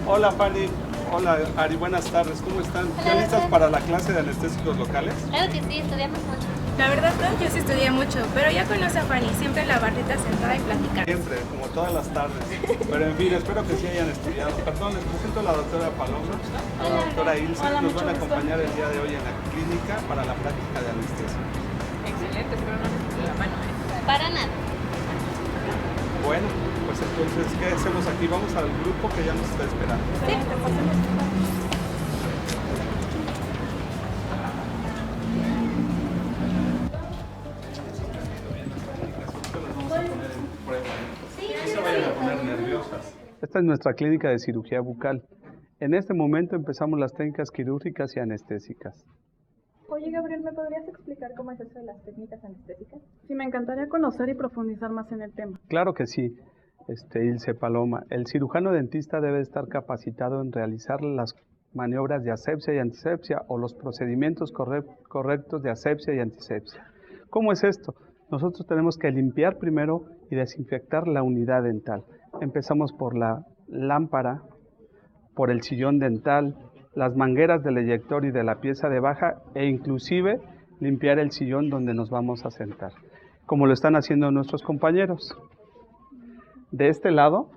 Hola Fanny, hola Ari, buenas tardes, ¿cómo están? Hola, ¿Ya listas Gastón. para la clase de anestésicos locales? Claro que sí, estudiamos mucho. La verdad, no, yo sí estudié mucho, pero ya conoce a Fanny, siempre en la barrita sentada y platicando. Siempre, como todas las tardes. Pero en fin, espero que sí hayan estudiado. Perdón, les presento a la doctora Paloma, a la doctora Ilse, Hola, nos mucho van a gusto. acompañar el día de hoy en la clínica para la práctica de anestesia. Excelente, pero no necesito la mano, ¿eh? Para nada. Bueno, pues entonces, ¿qué hacemos aquí? Vamos al grupo que ya nos está esperando. No se vayan a poner nerviosas. Esta es nuestra clínica de cirugía bucal. En este momento empezamos las técnicas quirúrgicas y anestésicas. Oye, Gabriel, ¿me podrías explicar cómo es eso de las técnicas anestésicas? Sí, me encantaría conocer y profundizar más en el tema. Claro que sí, Ilse Paloma. El cirujano dentista debe estar capacitado en realizar las maniobras de asepsia y antisepsia o los procedimientos correctos de asepsia y antisepsia. ¿Cómo es esto? Nosotros tenemos que limpiar primero y desinfectar la unidad dental. Empezamos por la lámpara, por el sillón dental, las mangueras del eyector y de la pieza de baja e inclusive limpiar el sillón donde nos vamos a sentar, como lo están haciendo nuestros compañeros. De este lado,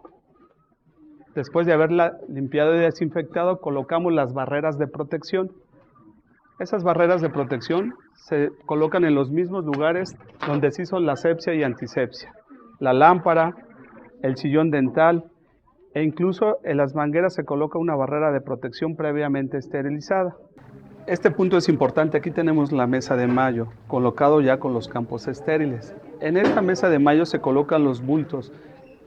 después de haberla limpiado y desinfectado, colocamos las barreras de protección. Esas barreras de protección se colocan en los mismos lugares donde se hizo la asepsia y antisepsia. La lámpara, el sillón dental e incluso en las mangueras se coloca una barrera de protección previamente esterilizada. Este punto es importante. Aquí tenemos la mesa de mayo, colocado ya con los campos estériles. En esta mesa de mayo se colocan los bultos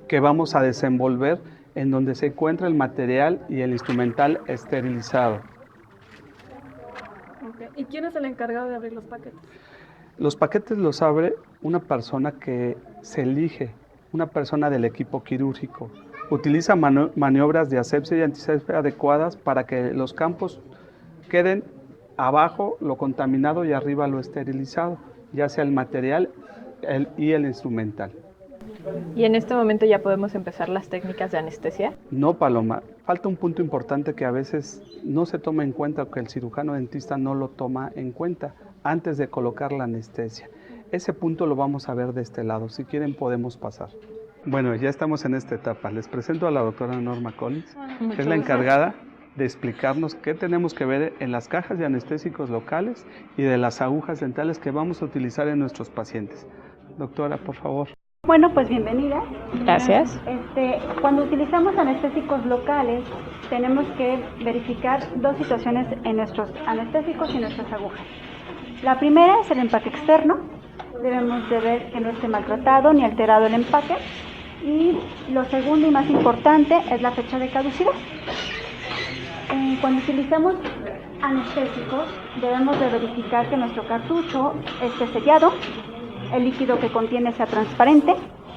que vamos a desenvolver en donde se encuentra el material y el instrumental esterilizado. Okay. ¿Y quién es el encargado de abrir los paquetes? Los paquetes los abre una persona que se elige, una persona del equipo quirúrgico. Utiliza maniobras de asepsia y antisepsia adecuadas para que los campos queden abajo lo contaminado y arriba lo esterilizado, ya sea el material y el instrumental. ¿Y en este momento ya podemos empezar las técnicas de anestesia? No, Paloma, falta un punto importante que a veces no se toma en cuenta o que el cirujano dentista no lo toma en cuenta antes de colocar la anestesia. Ese punto lo vamos a ver de este lado. Si quieren podemos pasar. Bueno, ya estamos en esta etapa. Les presento a la doctora Norma Collins, que es la encargada de explicarnos qué tenemos que ver en las cajas de anestésicos locales y de las agujas dentales que vamos a utilizar en nuestros pacientes. Doctora, por favor. Bueno, pues bienvenida. Gracias. Cuando utilizamos anestésicos locales, tenemos que verificar dos situaciones en nuestros anestésicos y nuestras agujas. La primera es el empaque externo. Debemos de ver que no esté maltratado ni alterado el empaque. Y lo segundo y más importante es la fecha de caducidad. Cuando utilizamos anestésicos, debemos de verificar que nuestro cartucho esté sellado, el líquido que contiene sea transparente,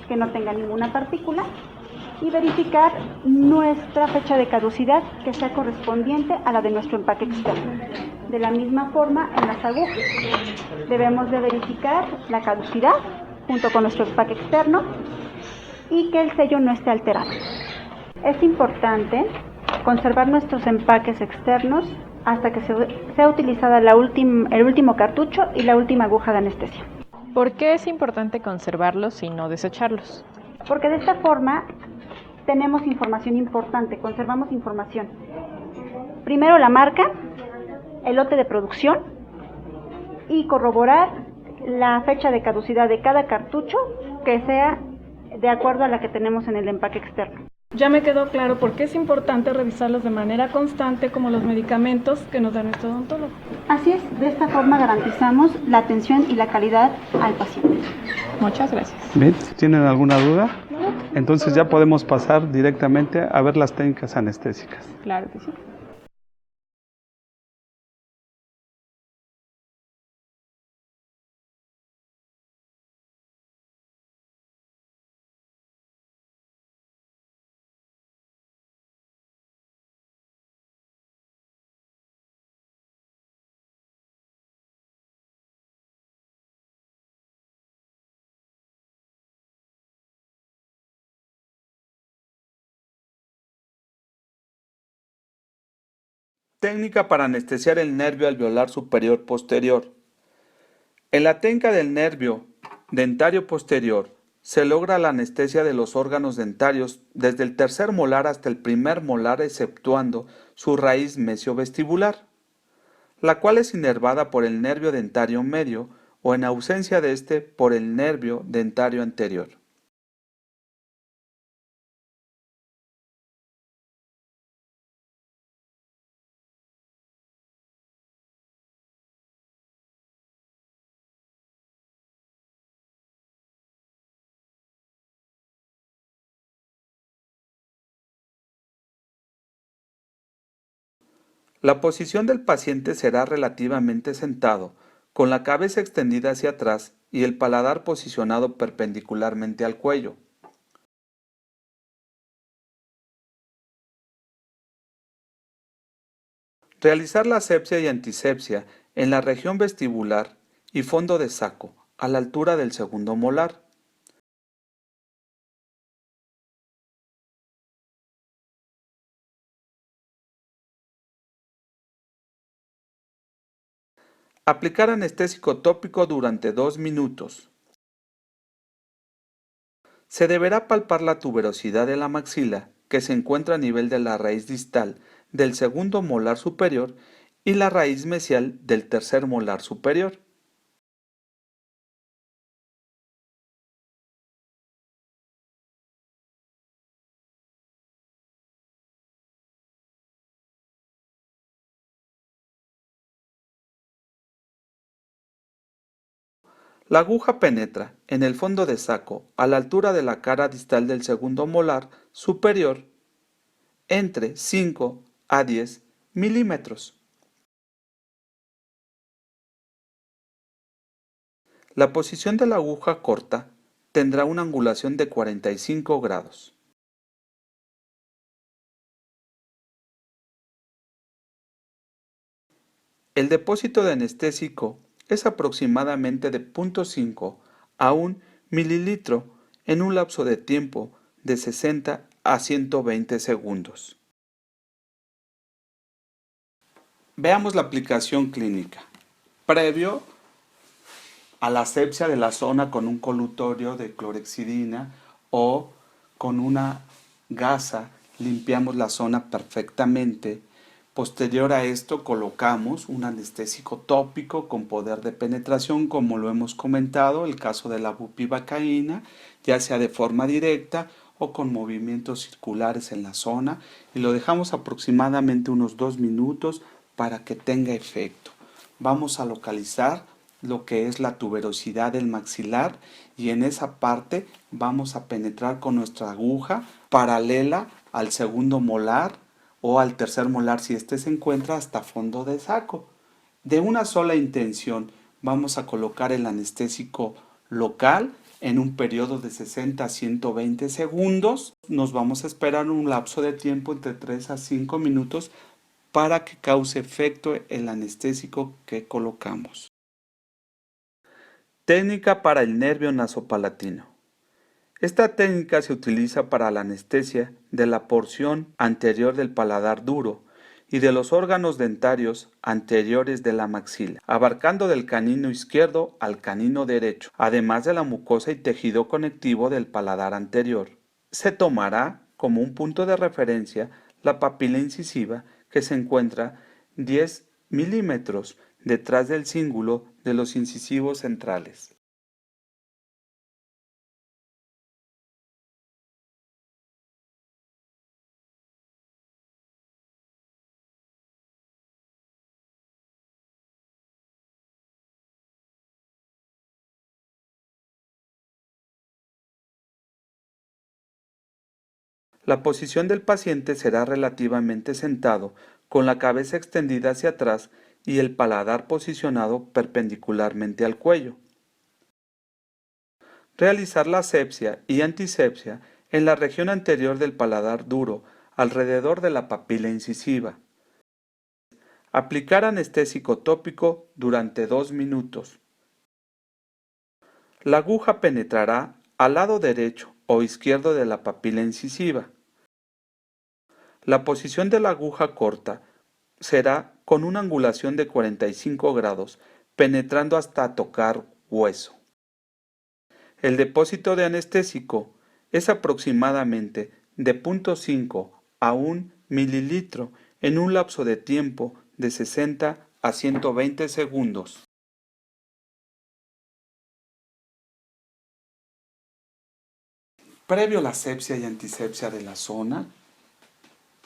que no tenga ninguna partícula, y verificar nuestra fecha de caducidad que sea correspondiente a la de nuestro empaque externo. De la misma forma, en las agujas debemos de verificar la caducidad junto con nuestro empaque externo y que el sello no esté alterado. Es importante conservar nuestros empaques externos hasta que sea utilizada el último cartucho y la última aguja de anestesia. ¿Por qué es importante conservarlos y no desecharlos? Porque de esta forma tenemos información importante, conservamos información. Primero la marca, el lote de producción y corroborar la fecha de caducidad de cada cartucho que sea de acuerdo a la que tenemos en el empaque externo. Ya me quedó claro por qué es importante revisarlos de manera constante como los medicamentos que nos da nuestro odontólogo. Así es, de esta forma garantizamos la atención y la calidad al paciente. Muchas gracias. Bien, ¿tienen alguna duda? Entonces ya podemos pasar directamente a ver las técnicas anestésicas. Claro que sí. Técnica para anestesiar el nervio alveolar superior posterior. En la técnica del nervio dentario posterior se logra la anestesia de los órganos dentarios desde el tercer molar hasta el primer molar, exceptuando su raíz mesiovestibular, la cual es inervada por el nervio dentario medio o, en ausencia de este, por el nervio dentario anterior. La posición del paciente será relativamente sentado, con la cabeza extendida hacia atrás y el paladar posicionado perpendicularmente al cuello. Realizar la asepsia y antisepsia en la región vestibular y fondo de saco, a la altura del segundo molar. Aplicar anestésico tópico durante 2 minutos. Se deberá palpar la tuberosidad de la maxila, que se encuentra a nivel de la raíz distal del segundo molar superior y la raíz mesial del tercer molar superior. La aguja penetra en el fondo de saco, a la altura de la cara distal del segundo molar superior, entre 5 a 10 milímetros. La posición de la aguja corta tendrá una angulación de 45 grados. El depósito de anestésico es aproximadamente de 0.5 a 1 mililitro en un lapso de tiempo de 60 a 120 segundos. Veamos la aplicación clínica. Previo a la asepsia de la zona con un colutorio de clorhexidina o con una gasa, limpiamos la zona perfectamente. Posterior a esto colocamos un anestésico tópico con poder de penetración, como lo hemos comentado, el caso de la bupivacaína, ya sea de forma directa o con movimientos circulares en la zona, y lo dejamos aproximadamente unos 2 minutos para que tenga efecto. Vamos a localizar lo que es la tuberosidad del maxilar y en esa parte vamos a penetrar con nuestra aguja paralela al segundo molar o al tercer molar si éste se encuentra hasta fondo de saco. De una sola intención vamos a colocar el anestésico local en un periodo de 60 a 120 segundos. Nos vamos a esperar un lapso de tiempo entre 3 a 5 minutos para que cause efecto el anestésico que colocamos. Técnica para el nervio nasopalatino. Esta técnica se utiliza para la anestesia de la porción anterior del paladar duro y de los órganos dentarios anteriores de la maxila, abarcando del canino izquierdo al canino derecho, además de la mucosa y tejido conectivo del paladar anterior. Se tomará como un punto de referencia la papila incisiva que se encuentra 10 milímetros detrás del cíngulo de los incisivos centrales. La posición del paciente será relativamente sentado, con la cabeza extendida hacia atrás y el paladar posicionado perpendicularmente al cuello. Realizar la asepsia y antisepsia en la región anterior del paladar duro, alrededor de la papila incisiva. Aplicar anestésico tópico durante 2 minutos. La aguja penetrará al lado derecho o izquierdo de la papila incisiva. La posición de la aguja corta será con una angulación de 45 grados, penetrando hasta tocar hueso. El depósito de anestésico es aproximadamente de 0,5 a 1 mililitro en un lapso de tiempo de 60 a 120 segundos. Previo a la asepsia y antisepsia de la zona,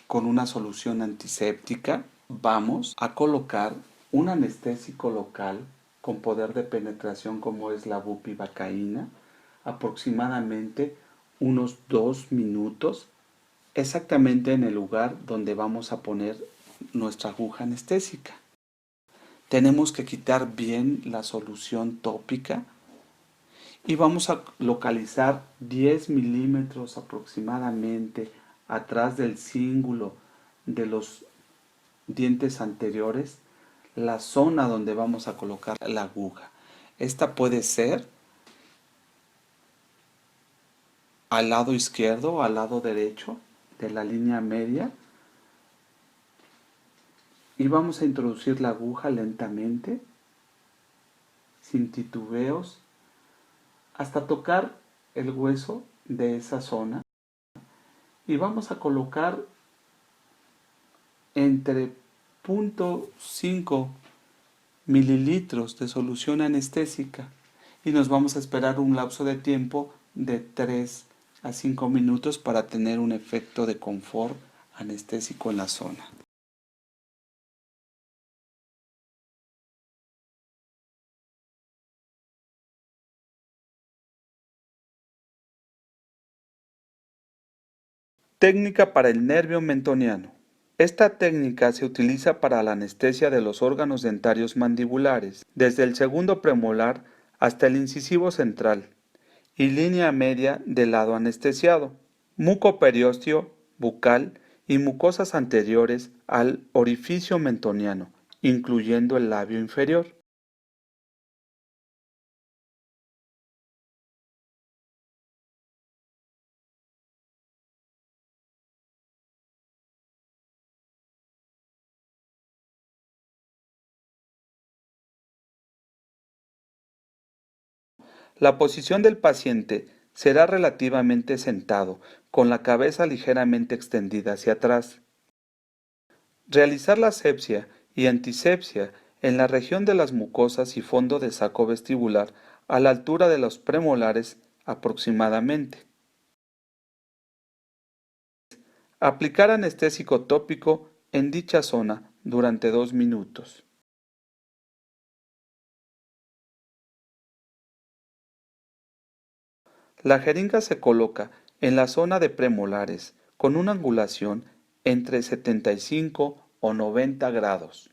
con una solución antiséptica, vamos a colocar un anestésico local con poder de penetración como es la bupivacaína, aproximadamente unos 2 minutos, exactamente en el lugar donde vamos a poner nuestra aguja anestésica. Tenemos que quitar bien la solución tópica y vamos a localizar 10 milímetros aproximadamente atrás del cíngulo de los dientes anteriores la zona donde vamos a colocar la aguja. Esta puede ser al lado izquierdo o al lado derecho de la línea media y vamos a introducir la aguja lentamente, sin titubeos, hasta tocar el hueso de esa zona y vamos a colocar entre 0,5 mililitros de solución anestésica y nos vamos a esperar un lapso de tiempo de 3 a 5 minutos para tener un efecto de confort anestésico en la zona. Técnica para el nervio mentoniano. Esta técnica se utiliza para la anestesia de los órganos dentarios mandibulares, desde el segundo premolar hasta el incisivo central y línea media del lado anestesiado, mucoperiósteo, bucal y mucosas anteriores al orificio mentoniano, incluyendo el labio inferior. La posición del paciente será relativamente sentado, con la cabeza ligeramente extendida hacia atrás. Realizar la asepsia y antisepsia en la región de las mucosas y fondo de saco vestibular a la altura de los premolares aproximadamente. Aplicar anestésico tópico en dicha zona durante 2 minutos. La jeringa se coloca en la zona de premolares con una angulación entre 75 o 90 grados.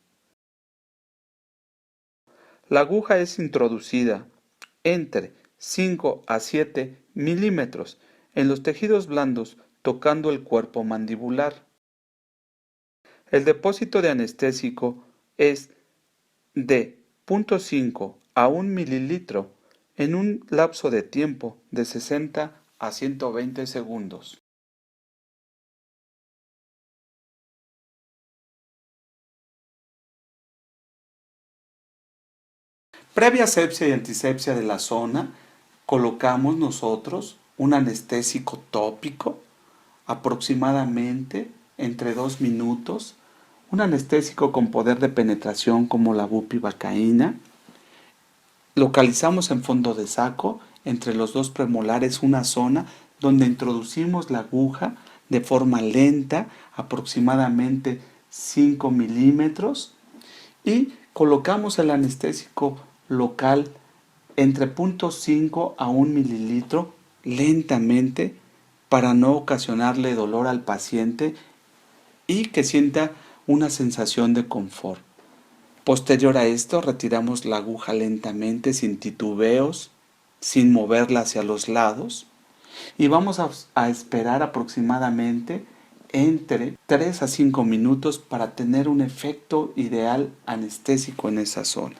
La aguja es introducida entre 5 a 7 milímetros en los tejidos blandos tocando el cuerpo mandibular. El depósito de anestésico es de 0,5 a 1 mililitro en un lapso de tiempo de 60 a 120 segundos. Previa asepsia y antisepsia de la zona, colocamos nosotros un anestésico tópico aproximadamente entre 2 minutos, un anestésico con poder de penetración como la bupivacaína. Localizamos en fondo de saco, entre los dos premolares, una zona donde introducimos la aguja de forma lenta, aproximadamente 5 milímetros, y colocamos el anestésico local entre 0,5 a 1 mililitro lentamente para no ocasionarle dolor al paciente y que sienta una sensación de confort. Posterior a esto, retiramos la aguja lentamente, sin titubeos, sin moverla hacia los lados, y vamos a esperar aproximadamente entre 3 a 5 minutos para tener un efecto ideal anestésico en esa zona.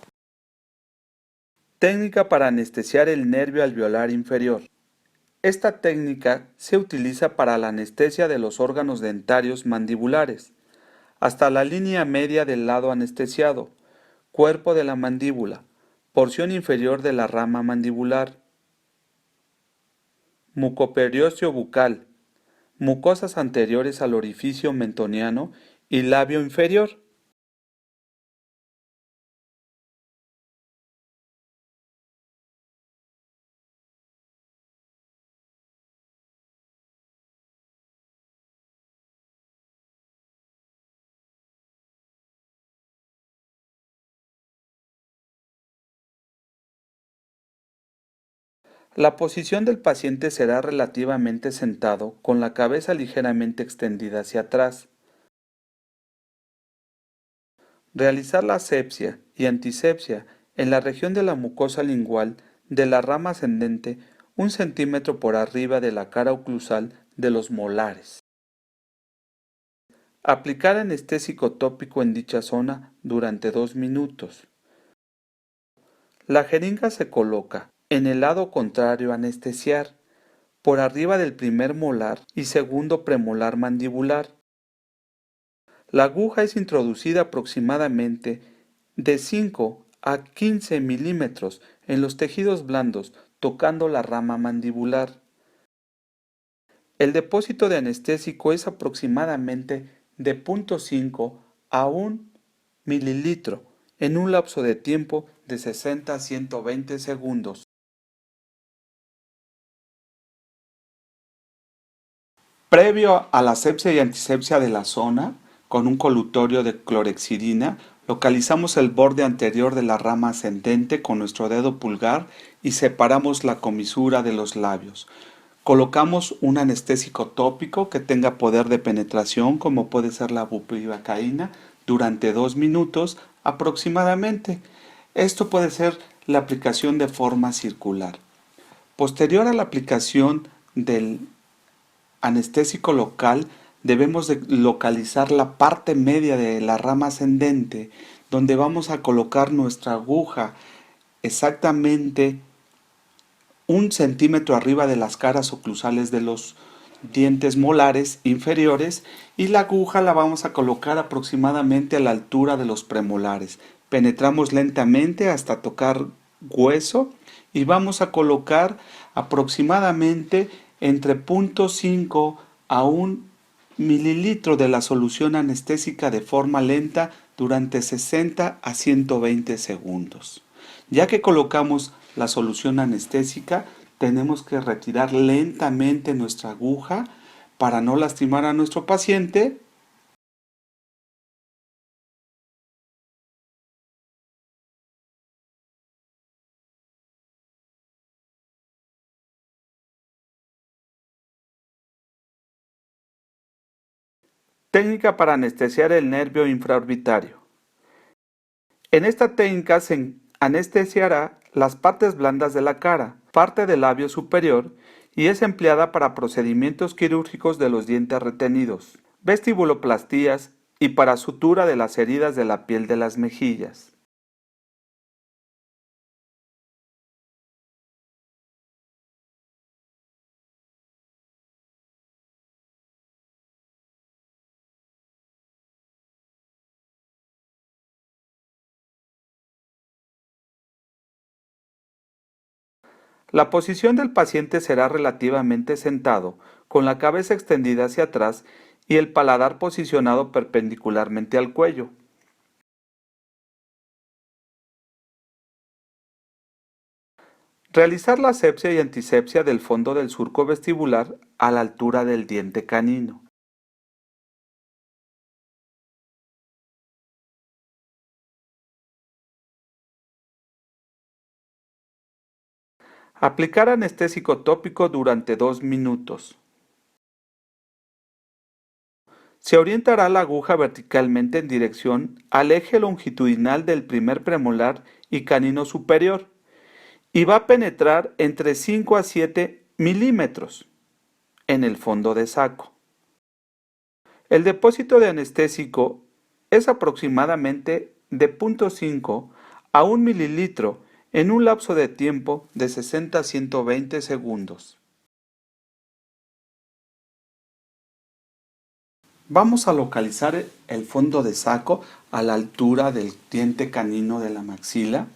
Técnica para anestesiar el nervio alveolar inferior. Esta técnica se utiliza para la anestesia de los órganos dentarios mandibulares, hasta la línea media del lado anestesiado, cuerpo de la mandíbula, porción inferior de la rama mandibular, mucoperiostio bucal, mucosas anteriores al orificio mentoniano y labio inferior. La posición del paciente será relativamente sentado, con la cabeza ligeramente extendida hacia atrás. Realizar la asepsia y antisepsia en la región de la mucosa lingual de la rama ascendente 1 centímetro por arriba de la cara oclusal de los molares. Aplicar anestésico tópico en dicha zona durante 2 minutos. La jeringa se coloca en el lado contrario a anestesiar, por arriba del primer molar y segundo premolar mandibular. La aguja es introducida aproximadamente de 5 a 15 milímetros en los tejidos blandos, tocando la rama mandibular. El depósito de anestésico es aproximadamente de 0.5 a 1 mililitro en un lapso de tiempo de 60 a 120 segundos. Previo a la asepsia y antisepsia de la zona, con un colutorio de clorhexidina, localizamos el borde anterior de la rama ascendente con nuestro dedo pulgar y separamos la comisura de los labios. Colocamos un anestésico tópico que tenga poder de penetración, como puede ser la bupivacaína, durante 2 minutos aproximadamente. Esto puede ser la aplicación de forma circular. Posterior a la aplicación del anestésico local, debemos de localizar la parte media de la rama ascendente, donde vamos a colocar nuestra aguja exactamente 1 centímetro arriba de las caras oclusales de los dientes molares inferiores, y la aguja la vamos a colocar aproximadamente a la altura de los premolares. Penetramos lentamente hasta tocar hueso y vamos a colocar aproximadamente entre 0.5 a 1 mililitro de la solución anestésica de forma lenta durante 60 a 120 segundos. Ya que colocamos la solución anestésica, tenemos que retirar lentamente nuestra aguja para no lastimar a nuestro paciente. Técnica para anestesiar el nervio infraorbitario. En esta técnica se anestesiará las partes blandas de la cara, parte del labio superior, y es empleada para procedimientos quirúrgicos de los dientes retenidos, vestibuloplastías y para sutura de las heridas de la piel de las mejillas. La posición del paciente será relativamente sentado, con la cabeza extendida hacia atrás y el paladar posicionado perpendicularmente al cuello. Realizar la asepsia y antisepsia del fondo del surco vestibular a la altura del diente canino. Aplicar anestésico tópico durante 2 minutos. Se orientará la aguja verticalmente en dirección al eje longitudinal del primer premolar y canino superior y va a penetrar entre 5 a 7 milímetros en el fondo de saco. El depósito de anestésico es aproximadamente de 0.5 a 1 mililitro en un lapso de tiempo de 60 a 120 segundos. Vamos a localizar el fondo de saco a la altura del diente canino de la maxila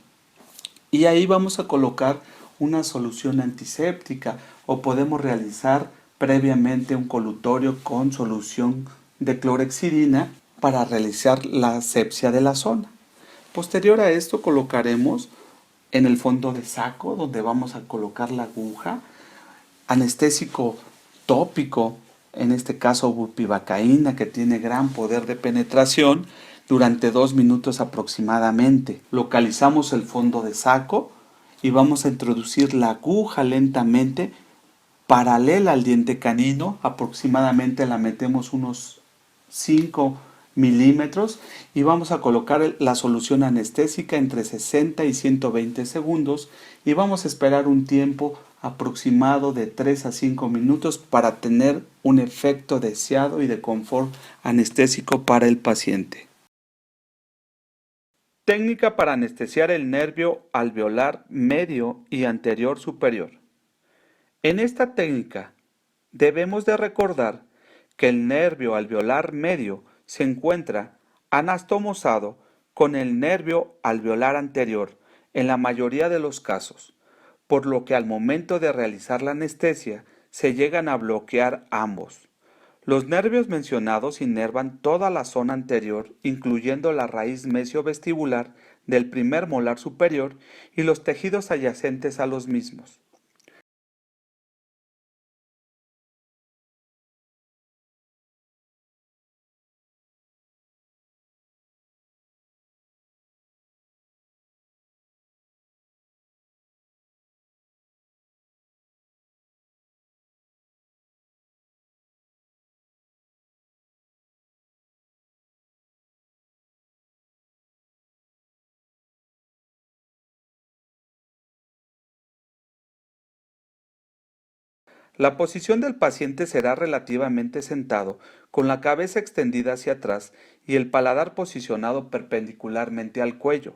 y ahí vamos a colocar una solución antiséptica o podemos realizar previamente un colutorio con solución de clorhexidina para realizar la asepsia de la zona. Posterior a esto colocaremos en el fondo de saco donde vamos a colocar la aguja, anestésico tópico, en este caso bupivacaína, que tiene gran poder de penetración, durante 2 minutos aproximadamente. Localizamos el fondo de saco y vamos a introducir la aguja lentamente paralela al diente canino, aproximadamente la metemos unos 5 milímetros y vamos a colocar la solución anestésica entre 60 y 120 segundos y vamos a esperar un tiempo aproximado de 3 a 5 minutos para tener un efecto deseado y de confort anestésico para el paciente. Técnica para anestesiar el nervio alveolar medio y anterior superior. En esta técnica debemos de recordar que el nervio alveolar medio se encuentra anastomosado con el nervio alveolar anterior en la mayoría de los casos, por lo que al momento de realizar la anestesia se llegan a bloquear ambos. Los nervios mencionados inervan toda la zona anterior, incluyendo la raíz mesiovestibular del primer molar superior y los tejidos adyacentes a los mismos. La posición del paciente será relativamente sentado, con la cabeza extendida hacia atrás y el paladar posicionado perpendicularmente al cuello.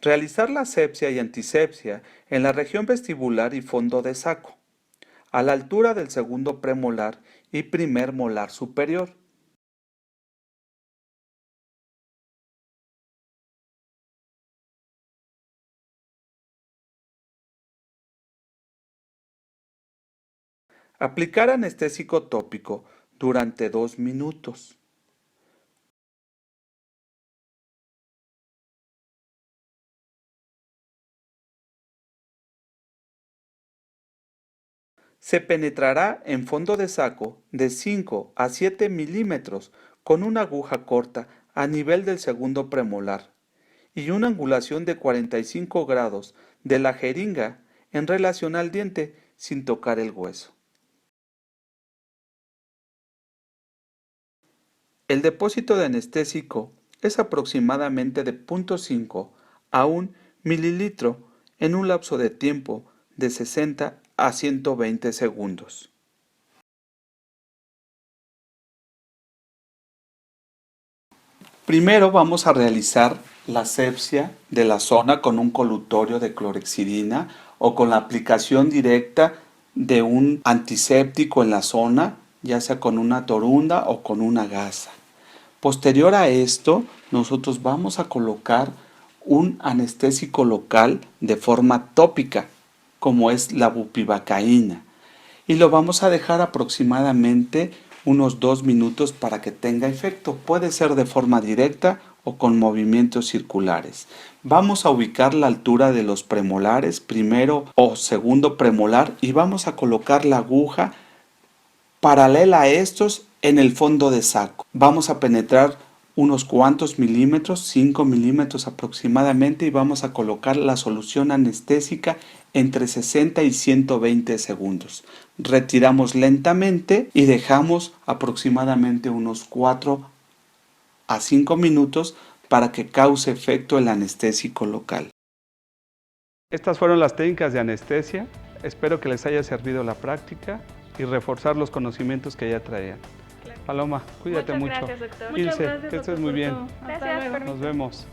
Realizar la asepsia y antisepsia en la región vestibular y fondo de saco, a la altura del segundo premolar y primer molar superior. Aplicar anestésico tópico durante 2 minutos. Se penetrará en fondo de saco de 5 a 7 milímetros con una aguja corta a nivel del segundo premolar y una angulación de 45 grados de la jeringa en relación al diente sin tocar el hueso. El depósito de anestésico es aproximadamente de 0.5 a 1 mililitro en un lapso de tiempo de 60 a 120 segundos. Primero vamos a realizar la asepsia de la zona con un colutorio de clorhexidina o con la aplicación directa de un antiséptico en la zona, ya sea con una torunda o con una gasa. Posterior a esto, nosotros vamos a colocar un anestésico local de forma tópica, como es la bupivacaína, y lo vamos a dejar aproximadamente unos 2 minutos para que tenga efecto. Puede ser de forma directa o con movimientos circulares. Vamos a ubicar la altura de los premolares, primero o segundo premolar, y vamos a colocar la aguja paralela a estos en el fondo de saco. Vamos a penetrar unos cuantos milímetros, 5 milímetros aproximadamente, y vamos a colocar la solución anestésica entre 60 y 120 segundos. Retiramos lentamente y dejamos aproximadamente unos 4 a 5 minutos para que cause efecto el anestésico local. Estas fueron las técnicas de anestesia. Espero que les haya servido la práctica y reforzar los conocimientos que ya traían. Paloma, cuídate mucho. Muchas gracias, doctor. Ilse, Muchas gracias, que estés doctor, muy por bien. todo. Hasta Gracias, luego. permiso. Nos vemos.